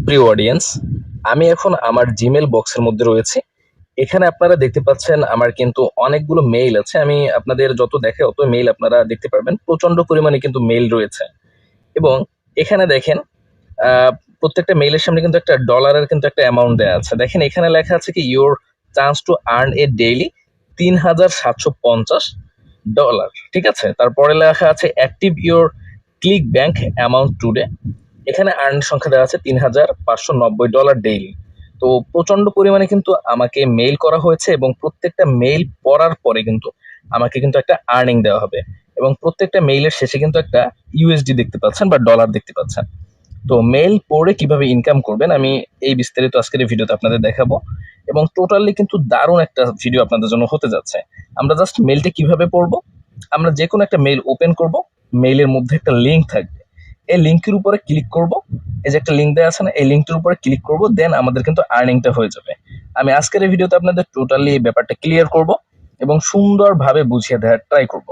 প্রিয় অডিয়েন্স, আমি এখন আমার জিমেল বক্সের মধ্যে রয়েছে। এখানে আপনারা দেখতে পাচ্ছেন আমার কিন্তু অনেকগুলো মেইল আছে। আমি আপনাদের যত দেখে অত মেইল আপনারা দেখতে পারবেন। প্রচন্ড পরিমাণে কিন্তু মেইল রয়েছে এবং এখানে দেখেন আহ, প্রত্যেকটা মেইলের সামনে কিন্তু একটা ডলারের কিন্তু একটা অ্যামাউন্ট দেওয়া আছে। দেখেন এখানে লেখা আছে কি your chance to earn A daily $3,750। ঠিক আছে, তারপরে লেখা আছে active your click bank amount today. এখানে আর্ন সংখ্যা দেওয়া আছে $3,590 ডেইলি। তো প্রচন্ড পরিমাণে কিন্তু আমাকে মেইল করা হয়েছে এবং প্রত্যেকটা মেইল পড়ার পরে কিন্তু আমাকে কিন্তু একটা আর্নিং দেওয়া হবে এবং প্রত্যেকটা মেইলের শেষে কিন্তু একটা ইউএসডি দেখতে পাচ্ছেন বা ডলার দেখতে পাচ্ছেন। তো মেইল পড়ে কিভাবে ইনকাম করবেন আমি এই বিস্তারিত আজকের এই ভিডিওতে আপনাদের দেখাবো এবং টোটালি কিন্তু দারুণ একটা ভিডিও আপনাদের জন্য হতে যাচ্ছে। আমরা জাস্ট মেইলটা কিভাবে পড়বো, আমরা যে কোনো একটা মেইল ওপেন করব, মেইলের মধ্যে একটা লিঙ্ক থাকবে, এই লিঙ্কের উপরে ক্লিক করব। এই যে একটা লিঙ্ক দেওয়া আছে না, এই লিঙ্কটার উপরে ক্লিক করব, দেন আমাদের কিন্তু আর্নিংটা হয়ে যাবে। আমি আজকের এই ভিডিওতে আপনাদের টোটালি এই ব্যাপারটা ক্লিয়ার করব এবং সুন্দরভাবে বুঝিয়ে দেওয়ার ট্রাই করব।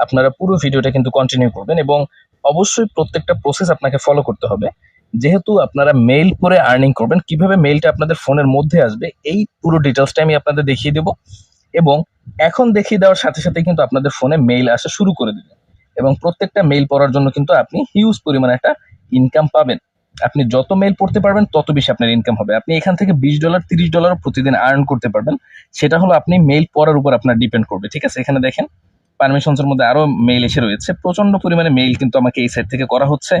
আপনারা পুরো ভিডিওটা কিন্তু কন্টিনিউ করবেন এবং অবশ্যই প্রত্যেকটা প্রসেস আপনাকে ফলো করতে হবে। যেহেতু আপনারা মেইল করে আর্নিং করবেন, কিভাবে মেইলটা আপনাদের ফোনের মধ্যে আসবে এই পুরো ডিটেলসটা আমি আপনাদের দেখিয়ে দেবো এবং এখন দেখিয়ে দেওয়ার সাথে সাথে কিন্তু আপনাদের ফোনে মেইল আসা শুরু করে দিবে এবং প্রত্যেকটা মেইল পড়ার জন্য কিন্তু আপনি হিউজ পরিমাণে একটা ইনকাম পাবেন। আপনি যত মেইল পড়তে পারবেন তত বেশি আপনার ইনকাম হবে। আপনি এখান থেকে $20 $30 প্রতিদিন আর্ন করতে পারবেন। সেটা হলো আপনি মেইল পড়ার উপর আপনার ডিপেন্ড করবে। ঠিক আছে, এখানে দেখেন পারমিশনস এর মধ্যে আরো মেইল এসে রয়েছে। প্রচন্ড পরিমাণে মেইল কিন্তু আমাকে এই সাইট থেকে করা হচ্ছে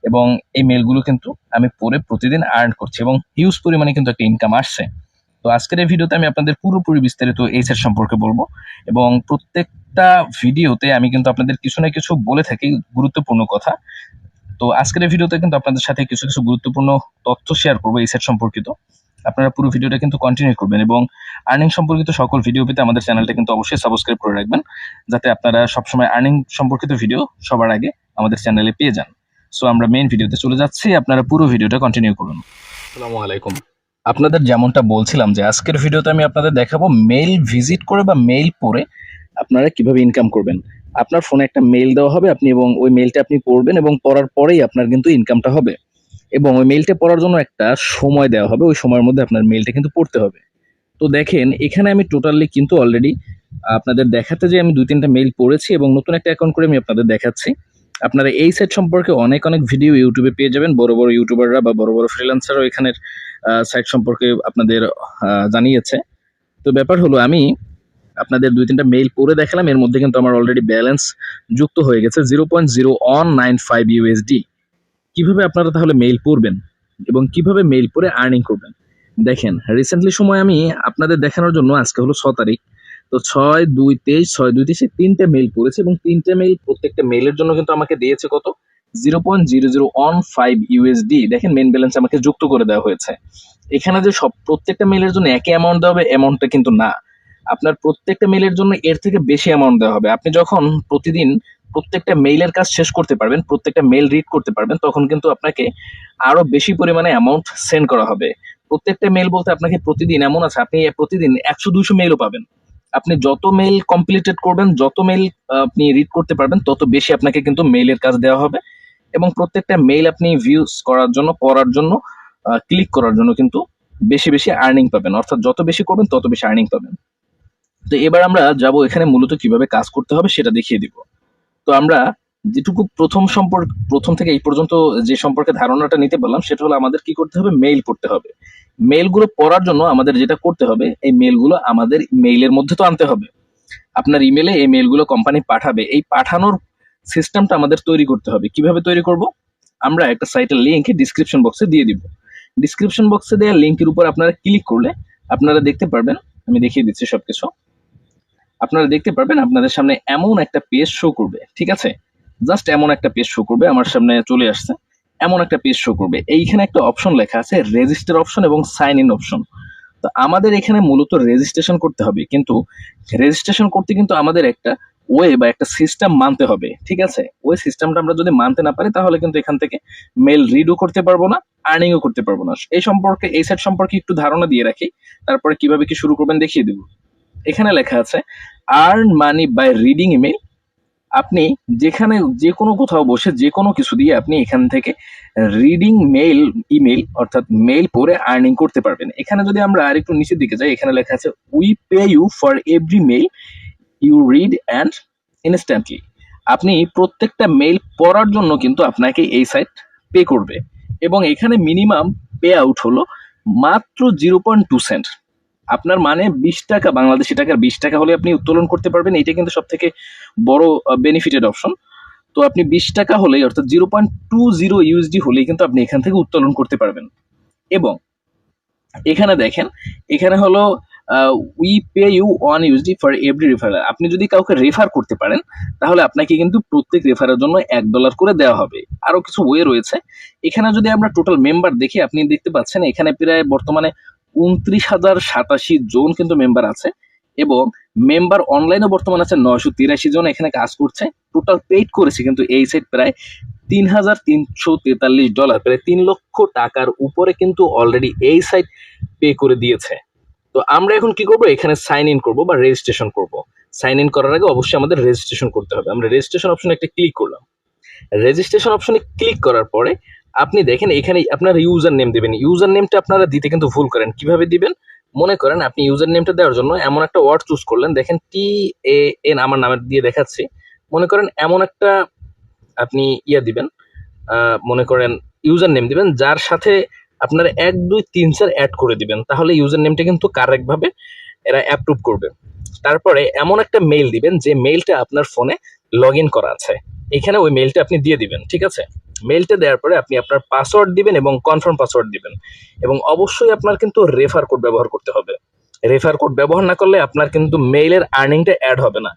এবং এই মেইলগুলো কিন্তু আমি পড়ে প্রতিদিন আর্ন করছি এবং হিউজ পরিমাণে কিন্তু একটা ইনকাম আসছে। তো আজকের এই ভিডিওতে আমি আপনাদের পুরোপুরি বিস্তারিত এই সেট সম্পর্কে বলবো এবং প্রত্যেকটা ভিডিওতে আমি কিন্তু আপনাদের কিছু না কিছু বলে থাকি গুরুত্বপূর্ণ কথা। তো আজকের এই ভিডিওতে কিন্তু আপনাদের সাথে কিছু কিছু গুরুত্বপূর্ণ তথ্য শেয়ার করবো এই সেট সম্পর্কিত। আপনারা পুরো ভিডিওটা কিন্তু কন্টিনিউ করবেন এবং আর্নিং সম্পর্কিত সকল ভিডিও পেতে আমাদের চ্যানেলটা কিন্তু অবশ্যই সাবস্ক্রাইব করে রাখবেন, যাতে আপনারা সবসময় আর্নিং সম্পর্কিত ভিডিও সবার আগে আমাদের চ্যানেলে পেয়ে যান। সো আমরা মেইন ভিডিওতে চলে যাচ্ছি, আপনারা পুরো ভিডিওটা কন্টিনিউ করুন। আসসালামু আলাইকুম। আপনাদের যেমনটা বলছিলাম যে আজকের ভিডিওতে আমি আপনাদের দেখাবো মেইল ভিজিট করে বা মেইল পড়ে আপনারা কিভাবে ইনকাম করবেন। আপনার ফোনে একটা মেইল দেওয়া হবে, আপনি এবং ওই মেইলটা আপনি পড়বেন এবং পড়ার পরেই আপনার কিন্তু ইনকামটা হবে এবং ওই মেইলটা পড়ার জন্য একটা সময় দেওয়া হবে, ওই সময়ের মধ্যে আপনার মেইলটা কিন্তু পড়তে হবে। তো দেখেন এখানে আমি টোটালি কিন্তু অলরেডি আপনাদের দেখাতে যে আমি 2-3টা মেইল পড়েছি এবং নতুন একটা অ্যাকাউন্ট করে আমি আপনাদের দেখাচ্ছি। আপনারা এই সাইট সম্পর্কে অনেক অনেক ভিডিও ইউটিউবে পেয়ে যাবেন। বড় বড় ইউটিউবাররা বা বড় বড় ফ্রিল্যান্সারও এখানের সাইট সম্পর্কে আপনাদের জানিয়েছে। তো ব্যাপার হলো আমি আপনাদের 2-3টা মেইল পড়ে দেখালাম, এর মধ্যে কিন্তু আমার অলরেডি ব্যালেন্স যুক্ত হয়ে গেছে 0.0195 USD। কিভাবে আপনারা তাহলে মেইল পড়বেন এবং কিভাবে মেইল পড়ে আর্নিং করবেন দেখেন। রিসেন্টলি সময় আমি আপনাদের দেখানোর জন্য, আজকে হলো 6 তারিখ, তো 6/2/23 6/2/23 3টে মেইল পড়েছে এবং 3টে মেইল প্রত্যেকটা মেইলের জন্য কিন্তু আমাকে দিয়েছে কত 0.0015 USD। দেখেন মেইন ব্যালেন্স আমাকে যুক্ত করে দেওয়া হয়েছে। এখানে যে সব প্রত্যেকটা মেইলের জন্য একই অ্যামাউন্ট দেওয়া হবে এমনটা কিন্তু না, আপনার প্রত্যেকটা মেইলের জন্য এর থেকে বেশি অ্যামাউন্ট দেওয়া হবে। আপনি যখন প্রতিদিন প্রত্যেকটা মেইলের কাজ শেষ করতে পারবেন, প্রত্যেকটা মেইল রিড করতে পারবেন, তখন কিন্তু আপনাকে আরো বেশি পরিমাণে অ্যামাউন্ট সেন্ড করা হবে। প্রত্যেকটা মেইল বলতে আপনাকে প্রতিদিন এমন আছে আপনি প্রতিদিন 100-200 মেইলও পাবেন। আপনি যত মেইল কমপ্লিটেড করবেন, যত মেইল আপনি রিড করতে পারবেন, তত বেশি আপনাকে কিন্তু মেইলের কাজ দেওয়া হবে এবং প্রত্যেকটা মেইল আপনি ভিউজ করার জন্য, পড়ার জন্য, ক্লিক করার জন্য কিন্তু বেশি বেশি আর্নিং পাবেন। অর্থাৎ যত বেশি করবেন তত বেশি আর্নিং পাবেন। তো এবার আমরা যাব এখানে মূলত কিভাবে কাজ করতে হবে সেটা দেখিয়ে দিব। তো আমরা যেটুকু প্রথম থেকে এই পর্যন্ত যে সম্পর্কে ধারণাটা নিতে পারলাম সেটা হলো আমাদের কি করতে হবে, মেইল পড়তে হবে। মেইলগুলো পড়ার জন্য আমাদের যেটা করতে হবে, এই মেইলগুলো আমাদের মেইলের মধ্যে তো আনতে হবে। আপনার ইমেলে এই মেইলগুলো কোম্পানি পাঠাবে, এই পাঠানোর সিস্টেমটা আমাদের তৈরি করতে হবে। কিভাবে তৈরি করব, আমরা একটা সাইটের লিংক ডিসক্রিপশন বক্সে দিয়ে দিব। ডিসক্রিপশন বক্সে দেওয়া লিংকের উপর আপনারা ক্লিক করলে আপনারা দেখতে পারবেন, আমি দেখিয়ে দিচ্ছি সবকিছু। আপনারা দেখতে পারবেন আপনাদের সামনে এমন একটা পেজ শো করবে। ঠিক আছে, জাস্ট এমন একটা পেজ শো করবে, আমার সামনে চলে আসছে এমন একটা পেজ শো করবে। এইখানে একটা অপশন লেখা আছে রেজিস্টার অপশন এবং সাইন ইন অপশন। তো আমাদের এখানে মূলত রেজিস্ট্রেশন করতে হবে, কিন্তু রেজিস্ট্রেশন করতে কিন্তু আমাদের একটা ওয়ে বা একটা সিস্টেম মানতে হবে। ঠিক আছে, ওই সিস্টেমটা আমরা যদি মানতে না পারি তাহলে কিন্তু এখান থেকে মেল রিডও করতে পারবো না, আর্নিংও করতে পারবো না। এই সম্পর্কে, এই সেট সম্পর্কে একটু ধারণা দিয়ে রাখি, তারপরে কিভাবে কি শুরু করবেন দেখিয়ে দেবো। এখানে লেখা আছে earn money by reading email আপনি যেখানে যে কোনো কোথাও বসে যে কোনো কিছু দিয়ে আপনি এখান থেকে রিডিং মেইল ইমেল অর্থাৎ মেইল পড়ে আর্নিং করতে পারবেন। এখানে যদি আমরা আরেকটু নিচের দিকে যাই, এখানে লেখা আছে we pay you for every mail you read and instantly. আপনি প্রত্যেকটা মেইল পড়ার জন্য কিন্তু আপনাকে এই সাইট পে করবে, এবং এখানে মিনিমাম পে আউট হলো মাত্র 0.2 সেন্ট। আপনার মানে 20 টাকা, বাংলাদেশি টাকার 20 টাকা হলে আপনি উত্তোলন করতে পারবেন। এটা কিন্তু সব থেকে বড় বেনিফিটেড অপশন। তো আপনি 20 টাকা হলেই অর্থাৎ 0.20 USD হলেই কিন্তু আপনি এখান থেকে উত্তোলন করতে পারবেন। এবং এখানে দেখেন, এখানে হলো we pay you 1 USD for every referral. আপনি যদি কাউকে রেফার করতে পারেন তাহলে আপনাকে কিন্তু প্রত্যেক রেফারের জন্য $1 করে দেওয়া হবে। আরো কিছু ওয়ে রয়েছে। এখানে যদি আমরা টোটাল মেম্বার দেখি, আপনি দেখতে পাচ্ছেন এখানে প্রায় বর্তমানে 29,087 জন কিন্তু মেম্বার আছে, এবং মেম্বার অনলাইনে বর্তমানে আছে 983 জন এখানে কাজ করছে। টোটাল পেইড করেছে কিন্তু এই সাইট প্রায় $3,343, প্রায় 3 লক্ষ টাকার উপরে কিন্তু অলরেডি এই সাইট পে করে দিয়েছে। তো আমরা এখন কি করব, এখানে সাইন ইন করব বা রেজিস্ট্রেশন করব। সাইন ইন করার আগে অবশ্যই আমাদের রেজিস্ট্রেশন করতে হবে। আমরা রেজিস্ট্রেশন অপশনে একটা ক্লিক করলাম। রেজিস্ট্রেশন অপশনে ক্লিক করার পরে আপনি দেখেন এখানে আপনার ইউজার নেম দিবেন। ইউজার নেমটা আপনারা দিতে কিন্তু ভুল করেন। কিভাবে দিবেন? মনে করেন আপনি ইউজার নেমটা দেওয়ার জন্য এমন একটা ওয়ার্ড চুজ করলেন, দেখেন TAN আমার নামের দিয়ে দেখাচ্ছি। মনে করেন এমন একটা আপনি দিবেন, মনে করেন ইউজার নেম দিবেন যার সাথে আপনারা 1 2 3 4 অ্যাড করে দিবেন, তাহলে ইউজার নেমটা কিন্তু কারেক্ট ভাবে এরা অ্যাপ্রুভ করবে। তারপরে এমন একটা মেইল দিবেন যে মেইলটা আপনার ফোনে লগ ইন করা আছে, এখানে ওই মেইলটা আপনি দিয়ে দিবেন। ঠিক আছে, মেইলটা দেওয়ার পরে আপনি আপনার পাসওয়ার্ড দিবেন এবং কনফার্ম পাসওয়ার্ড দিবেন, এবং অবশ্যই আপনার কিন্তু রেফার কোড ব্যবহার করতে হবে। রেফার কোড ব্যবহার না করলে আপনার কিন্তু মেইলের আর্নিংটা অ্যাড হবে না।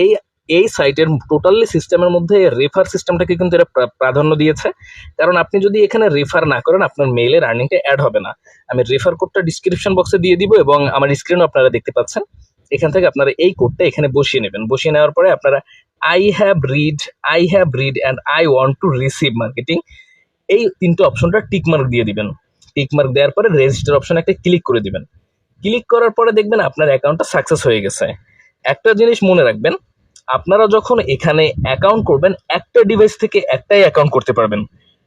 এই এই সাইটের টোটালি সিস্টেমের মধ্যে রেফার সিস্টেমটাকে কিন্তু এরা প্রাধান্য দিয়েছে, কারণ আপনি যদি এখানে রেফার না করেন আপনার মেইলের আর্নিংটা অ্যাড হবে না। আমি রেফার কোডটা ডিসক্রিপশন বক্সে দিয়ে দিব, এবং আমার স্ক্রিনও আপনারা দেখতে পাচ্ছেন। এখান থেকে আপনারা এই কোডটা এখানে বসিয়ে নেবেন। বসিয়ে নেওয়ার পরে আপনারা I have read and I want to receive marketing, এই 3টে অপশনটা টিক মার্ক দিয়ে দিবেন। টিক মার্ক দেওয়ার পরে রেজিস্টার অপশনে একটা ক্লিক করে দিবেন। ক্লিক করার পরে দেখবেন আপনার অ্যাকাউন্টটা সাকসেস হয়ে গেছে। একটা জিনিস মনে রাখবেন, আপনারা যখন এখানে অ্যাকাউন্ট করবেন একটা ডিভাইস থেকে একটাই অ্যাকাউন্ট করতে পারবেন,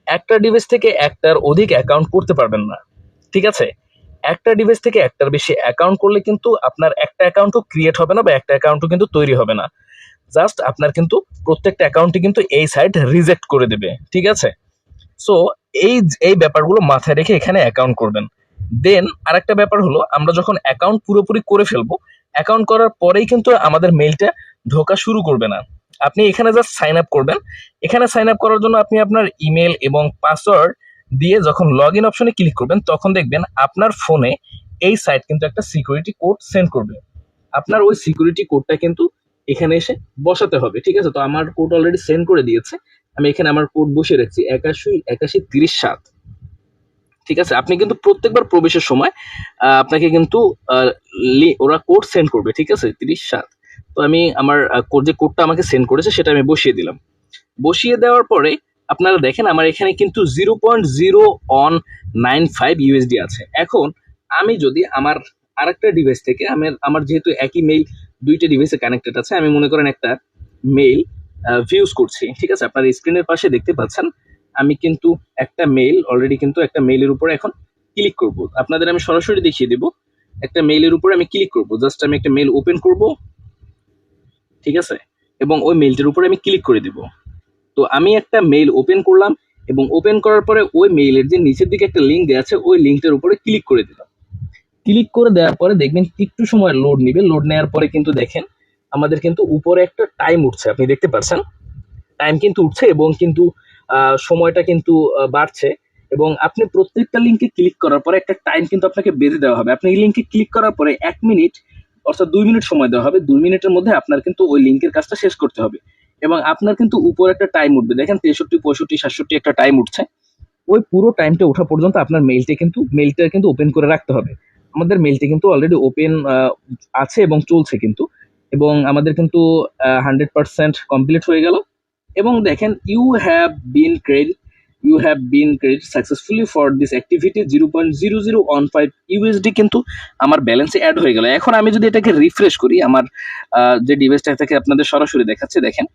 একটা ডিভাইস থেকে একটার অধিক অ্যাকাউন্ট করতে পারবেন না। ঠিক আছে, একটা ডিভাইস থেকে একটার বেশি অ্যাকাউন্ট করলে কিন্তু আপনার একটা অ্যাকাউন্টও ক্রিয়েট হবে না বা একটা অ্যাকাউন্টও কিন্তু তৈরি হবে না। জাস্ট আপনার কিন্তু প্রত্যেকটা অ্যাকাউন্টে কিন্তু এই সাইট রিজেক্ট করে দেবে। ঠিক আছে, সো এই এই ব্যাপারগুলো মাথায় রেখে এখানে অ্যাকাউন্ট করবেন। দেন আরেকটা ব্যাপার হলো, আমরা যখন অ্যাকাউন্ট পুরোপুরি করে ফেলবো, অ্যাকাউন্ট করার পরেই কিন্তু আমাদের মেইলটা ঢোকা শুরু করবে না। আপনি এখানে জাস্ট সাইন আপ করবেন। এখানে সাইন আপ করার জন্য আপনি আপনার ইমেল এবং পাসওয়ার্ড দিয়ে যখন লগ ইন অপশনে ক্লিক করবেন তখন দেখবেন আপনার ফোনে এই সাইট কিন্তু একটা সিকিউরিটি কোড সেন্ড করবে। আপনার ওই সিকিউরিটি কোডটা কিন্তু এখানে এসে বসাতে হবে। ঠিক আছে, তো আমার কোড অলরেডি সেন্ড করে দিয়েছে। আমি এখানে আমার কোড বসিয়ে রাখছি 81 81 30 7। ঠিক আছে, আপনি কিন্তু প্রত্যেকবার প্রবেশের সময় আপনাকে কিন্তু ওরা কোড সেন্ড করবে। ঠিক আছে, 30 7। তো আমি আমার যে কোডটা আমাকে সেন্ড করেছে সেটা আমি বসিয়ে দিলাম। বসিয়ে দেওয়ার পরে আপনারা দেখেন আমার এখানে কিন্তু 0.0195 USD আছে। এখন আমি যদি আমার আরেকটা ডিভাইস থেকে আমার যেহেতু একই মেইল দুইটা ডিভাইসে কানেক্টেড আছে, আমি মনে করেন একটা মেইল ভিউজ করছি। ঠিক আছে, আপনার স্ক্রিনের পাশে দেখতে পাচ্ছেন আমি কিন্তু একটা মেইল অলরেডি কিন্তু একটা মেইলের উপরে এখন ক্লিক করব। আপনাদের আমি সরাসরি দেখিয়ে দেব। একটা মেইলের উপরে আমি ক্লিক করব, জাস্ট আমি একটা মেইল ওপেন করব। ঠিক আছে, এবং ওই মেইলটার উপরে আমি ক্লিক করে দিব। তো আমি একটা মেইল ওপেন করলাম, এবং ওপেন করার পরে ওই মেইলের যে নিচের দিকে একটা লিঙ্ক দেওয়া আছে ওই লিঙ্কটার উপরে ক্লিক করে দিলাম। ক্লিক করে দেওয়ার পরে দেখবেন একটু সময় লোড নিবে। লোড নেওয়ার পরে কিন্তু দেখেন আমাদের কিন্তু উপরে একটা টাইম উঠছে, আপনি দেখতে পাচ্ছেন টাইম কিন্তু উঠছে, এবং কিন্তু সময়টা কিন্তু বাড়ছে। এবং আপনি প্রত্যেকটা লিঙ্কে ক্লিক করার পরে একটা টাইম কিন্তু আপনাকে বেঁধে দেওয়া হবে। আপনি এই লিঙ্কে ক্লিক করার পরে 1 মিনিট অর্থাৎ 2 মিনিট সময় দেওয়া হবে। 2 মিনিটের মধ্যে আপনার কিন্তু ওই লিঙ্কের কাজটা শেষ করতে হবে, এবং আপনার কিন্তু উপরে একটা টাইম উঠবে। দেখেন 63 65 67 একটা টাইম উঠছে। ওই পুরো টাইমটা ওঠা পর্যন্ত আপনার মেইলটা কিন্তু ওপেন করে রাখতে হবে। আমাদের মেইলটা কিন্তু অলরেডি ওপেন আছে এবং চলছে কিন্তু, এবং আমাদের কিন্তু 100% কমপ্লিট হয়ে গেল। এবং দেখেন you have been credit you have been credit successfully for this activity 0.0015 USD কিন্তু আমার ব্যালেন্সে অ্যাড হয়ে গেল। এখন আমি যদি এটাকে রিফ্রেশ করি, আমার যে ডিভাইসটা থেকে আপনাদের সরাসরি দেখাচ্ছে, দেখেন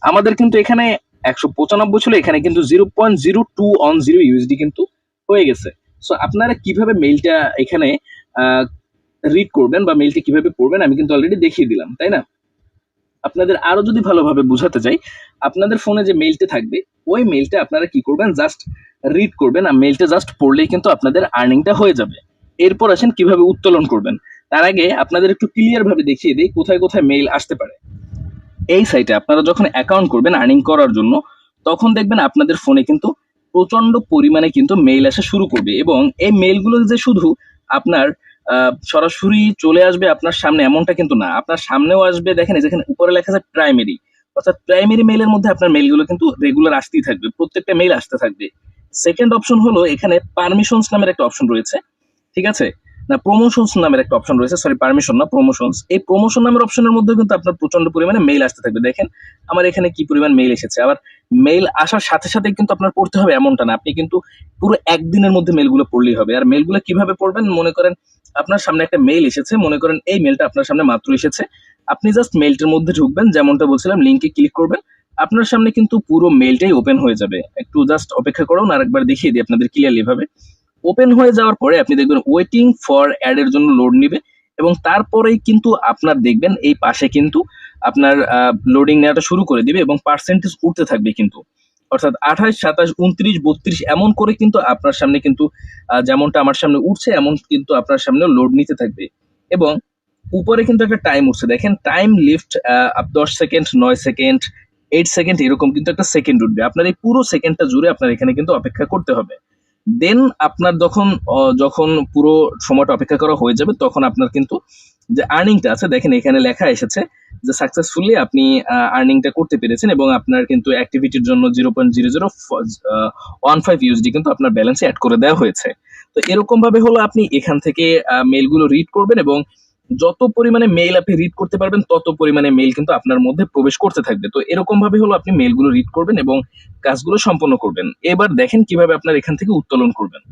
আমাদের কিন্তু এখানে 195 ছিল, এখানে কিন্তু 0.0210 ইউএসডি কিন্তু হয়ে গেছে। সো আপনারা কিভাবে মেইলটা এখানে রিড করবেন বা মেইলটা কিভাবে পড়বেন আমি কিন্তু অলরেডি দেখিয়ে দিলাম, তাই না? আপনাদের আরো যদি ভালোভাবে বোঝাতে চাই, আপনাদের ফোনে যে মেইলটা থাকবে ওই মেইলটা আপনারা কি করবেন, জাস্ট রিড করবেন, আর মেইলটা জাস্ট পড়লেই কিন্তু আপনাদের আর্নিংটা হয়ে যাবে। এরপর আসেন কিভাবে উত্তোলন করবেন। তার আগে আপনাদের একটু ক্লিয়ার ভাবে দেখিয়ে দিই কোথায় কোথায় মেইল আসতে পারে। এই সাইটে আপনারা যখন অ্যাকাউন্ট করবেন আর্নিং করার জন্য, তখন দেখবেন আপনাদের ফোনে কিন্তু প্রচন্ড পরিমাণে কিন্তু মেইল আসা শুরু করবে, এবং এই মেইলগুলো যে শুধু আপনার সরাসরি চলে আসবে আপনার সামনে এমনটা কিন্তু না, আপনার সামনেও আসবে। দেখেন যেখানে উপরে লেখা আছে প্রাইমারি, অর্থাৎ প্রাইমারি মেইলের মধ্যে আপনার মেইলগুলো কিন্তু রেগুলার আসতেই থাকবে, প্রত্যেকটা মেইল আসতে থাকবে। সেকেন্ড অপশন হলো এখানে পারমিশনস নামের একটা অপশন রয়েছে, ঠিক আছে, না প্রমোশনস নামের একটা অপশন রয়েছে, সরি পারমিশন না প্রমোশনস। এই প্রমোশন নামের অপশনের মধ্যে কিন্তু আপনার প্রচন্ড পরিমাণে মেইল আসতে থাকবে। দেখেন আমার এখানে কি পরিমাণ মেইল এসেছে। আবার মেইল আসার সাথে সাথে কিন্তু আপনার পড়তে হবে এমনটা না, আপনি কিন্তু পুরো একদিনের মধ্যে মেইলগুলো পড়লেই হবে। আর মেইলগুলো কিভাবে পড়বেন, মনে করেন আপনার সামনে একটা মেইল এসেছে, মনে করেন এই মেইলটা আপনার সামনে মাত্র এসেছে, আপনি জাস্ট মেইলটার মধ্যে ঢুকবেন, যেমনটা বলছিলাম লিংকে ক্লিক করবেন, আপনার সামনে কিন্তু পুরো মেইলটাই ওপেন হয়ে যাবে। একটু জাস্ট অপেক্ষা করুন, আরেকবার দেখিয়ে দিই আপনাদের ক্লিয়ারলি ভাবে। ওপেন হয়ে যাওয়ার পরে আপনি দেখবেন ওয়েটিং ফর অ্যাড এর জন্য লোড নিবে, এবং তারপরেই কিন্তু আপনার দেখবেন এই পাশে কিন্তু আপনার লোডিং নেওয়াটা শুরু করে দিবে, এবং পার্সেন্টেজ উঠতে থাকবে কিন্তু, অর্থাৎ 28, 27, 29, 32 এমন করে কিন্তু আপনার সামনে কিন্তু যেমনটা আমার সামনে উঠছে এমন কিন্তু আপনার সামনে লোড নিতে থাকবে। এবং উপরে কিন্তু একটা টাইম উঠছে, দেখেন time lift 10 second, 9 second, 8 second, এরকম কিন্তু একটা সেকেন্ড উঠবে। আপনার এই পুরো সেকেন্ডটা জুড়ে আপনার এখানে কিন্তু অপেক্ষা করতে হবে। দেন আপনার যখন পুরো সময়টা অপেক্ষা করা হয়ে যাবে, তখন আপনার কিন্তু যে আর্নিংটা আছে, দেখেন এখানে লেখা এসেছে যে সাকসেসফুলি আপনি আর্নিংটা করতে পেরেছেন, এবং আপনার কিন্তু অ্যাক্টিভিটির জন্য 0.0015 ইউএসডি কিন্তু আপনার ব্যালেন্সে অ্যাড করে দেওয়া হয়েছে। তো এরকম ভাবে হলো আপনি এখান থেকে মেইলগুলো রিড করবেন, এবং যত পরিমাণে মেইল আপনি রিড করতে পারবেন তত পরিমাণে মেইল কিন্তু আপনার মধ্যে প্রবেশ করতে থাকবে। তো এরকম ভাবে হলো আপনি মেইলগুলো রিড করবেন এবং কাজগুলো সম্পন্ন করবেন। এবার দেখেন কিভাবে আপনার এখান থেকে উত্তোলন করবেন।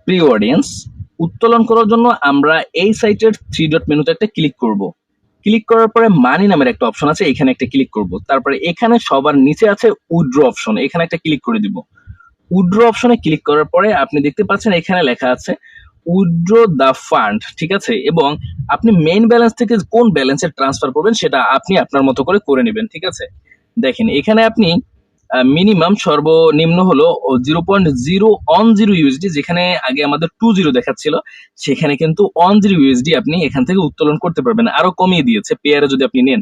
প্রিয় অডিয়েন্স, উত্তোলন করার জন্য আমরা এই সাইটের 3 ডট মেনুতে একটা ক্লিক করব। ক্লিক করার পরে মানি নামের একটা অপশন আছে, এখানে একটা ক্লিক করব। তারপরে এখানে সবার নিচে আছে উইথড্র অপশন, এখানে একটা ক্লিক করে দিব। উইথড্র অপশনে ক্লিক করার পরে আপনি দেখতে পাচ্ছেন এখানে লেখা আছে উইথড্র দ্য ফান্ড, ঠিক আছে, এবং আপনি মেইন ব্যালেন্স থেকে কোন ব্যালেন্সে ট্রান্সফার করবেন সেটা আপনি আপনার মতো করে নেবেন, ঠিক আছে। দেখেন এখানে আপনি মিনিমাম সর্বনিম্ন হলো 0.010 ইউএসডি, যেখানে আগে আমাদের 20 দেখাচ্ছিল, সেখানে কিন্তু 10 ইউএসডি আপনি এখান থেকে উত্তোলন করতে পারবেন। আরো কমিয়ে দিয়েছে পেয়ারে যদি আপনি নেন।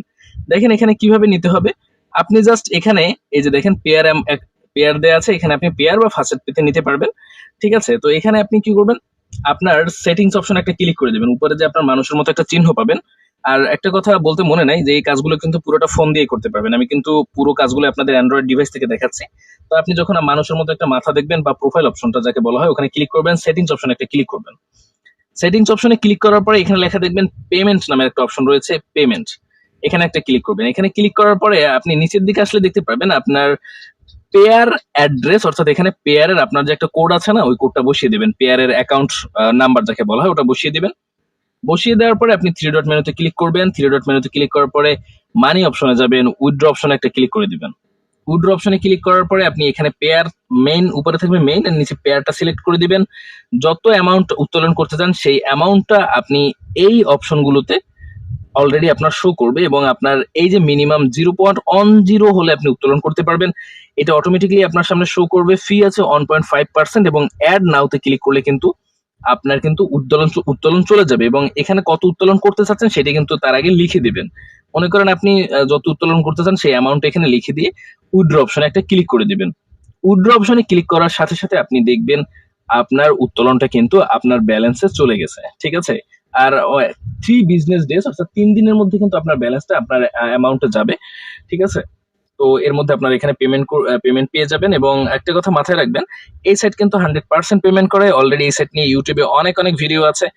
দেখেন এখানে কিভাবে নিতে হবে, আপনি জাস্ট এখানে এই যে দেখেন পেয়ার দেয়া আছে, এখানে আপনি পেয়ার বা ফাসেট পেতে নিতে পারবেন, ঠিক আছে। তো এখানে আপনি কি করবেন, আপনার সেটিংস অপশন একটা ক্লিক করে দেবেন, উপরে যে আপনার মানুষের মতো একটা চিহ্ন পাবেন। আর একটা কথা বলতে মনে নাই যে এই কাজগুলো কিন্তু পুরোটা ফোন দিয়ে করতে পারবেন, আমি কিন্তু পুরো কাজগুলো আপনাদের অ্যান্ড্রয়েড ডিভাইস থেকে দেখাচ্ছি। তো আপনি যখন মানুষের মতো একটা মাথা দেখবেন বা প্রোফাইল অপশনটা যাকে বলা হয়, ওখানে ক্লিক করবেন, সেটিংস অপশনে একটা ক্লিক করবেন। সেটিংস অপশনে ক্লিক করার পরে এখানে লেখা দেখবেন পেমেন্ট নামের একটা অপশন রয়েছে, পেমেন্ট, এখানে একটা ক্লিক করবেন। এখানে ক্লিক করার পরে আপনি নিচের দিকে আসলে দেখতে পারবেন আপনার পেয়ার অ্যাড্রেস, অর্থাৎ এখানে পেয়ারের আপনার যে একটা কোড আছে না, ওই কোডটা বসিয়ে দিবেন, পেয়ারের অ্যাকাউন্ট নাম্বার যাকে বলা হয় ওটা বসিয়ে দিবেন। বসিয়ে দেওয়ার পরে আপনি 3 ডট মেনুতে ক্লিক করবেন। 3 ডট মেনুতে ক্লিক করার পরে মানি অপশনে যাবেন, উইথড্র অপশনে একটা ক্লিক করে দিবেন। উইথড্র অপশনে ক্লিক করার পরে আপনি এখানে পেয়ার মেইন, উপরে থাকবে মেইন, আর নিচে পেয়ারটা সিলেক্ট করে দিবেন। যত অ্যামাউন্ট উত্তোলন করতে চান সেই অ্যামাউন্টটা আপনি এই অপশনগুলোতে অলরেডি আপনার শো করবে, এবং আপনার এই যে মিনিমাম 0.10 হলে আপনি উত্তোলন করতে পারবেন, এটা অটোমেটিক্যালি আপনার সামনে শো করবে। ফি আছে 1.5%, এবং অ্যাড নাওতে ক্লিক করলে কিন্তু আপনার কিন্তু উত্তোলন চলে যাবে, এবং এখানে কত উত্তোলন করতে চাচ্ছেন সেটা কিন্তু তার আগে লিখে দিবেন। মনে করেন আপনি যত উত্তোলন করতে চান সেই অ্যামাউন্ট এখানে লিখে দিয়ে উইথড্র অপশনে একটা ক্লিক করে দিবেন। উইথড্র অপশনে ক্লিক করার সাথে সাথে আপনি দেখবেন আপনার উত্তোলনটা কিন্তু আপনার ব্যালেন্সে চলে গেছে, ঠিক আছে। আর 3 বিজনেস ডেজ, অর্থাৎ 3 দিনের মধ্যে কিন্তু আপনার ব্যালেন্সটা আপনার অ্যামাউন্টে যাবে, ঠিক আছে। তো এর মধ্যে আপনার এখানে পেমেন্ট পেয়ে যাবেন। এবং একটা কথা মাথায় রাখবেন, এই সাইট কিন্তু 100% পেমেন্ট করে। অলরেডি এই সাইট নিয়ে ইউটিউবে অনেক অনেক ভিডিও আছে,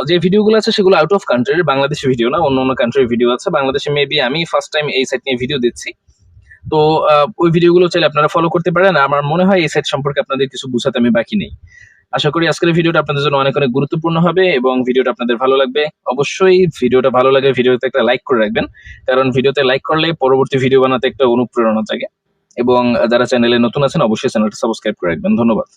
যে ভিডিওগুলো আছে সেগুলো আউট অফ কান্ট্রির, বাংলাদেশি ভিডিও না, অন্য অন্য কান্ট্রির ভিডিও আছে। বাংলাদেশে মেবি আমি ফার্স্ট টাইম এই সাইট নিয়ে ভিডিও দিচ্ছি। তো ওই ভিডিওগুলো চাইলে আপনারা ফলো করতে পারেন। আমার মনে হয় এই সাইট সম্পর্কে আপনাদের কিছু বুঝাতে আমি বাকি নেই। আশা করি আজকের ভিডিওটা আপনাদের জন্য অনেক অনেক গুরুত্বপূর্ণ হবে এবং ভিডিওটা আপনাদের ভালো লাগবে। অবশ্যই ভিডিওটা ভালো লাগে ভিডিওতে একটা লাইক করে রাখবেন, কারণ ভিডিওতে লাইক করলে পরবর্তী ভিডিও বানাতে একটা অনুপ্রেরণা জাগে। এবং যারা চ্যানেলে নতুন আছেন অবশ্যই চ্যানেলটা সাবস্ক্রাইব করে রাখবেন। ধন্যবাদ।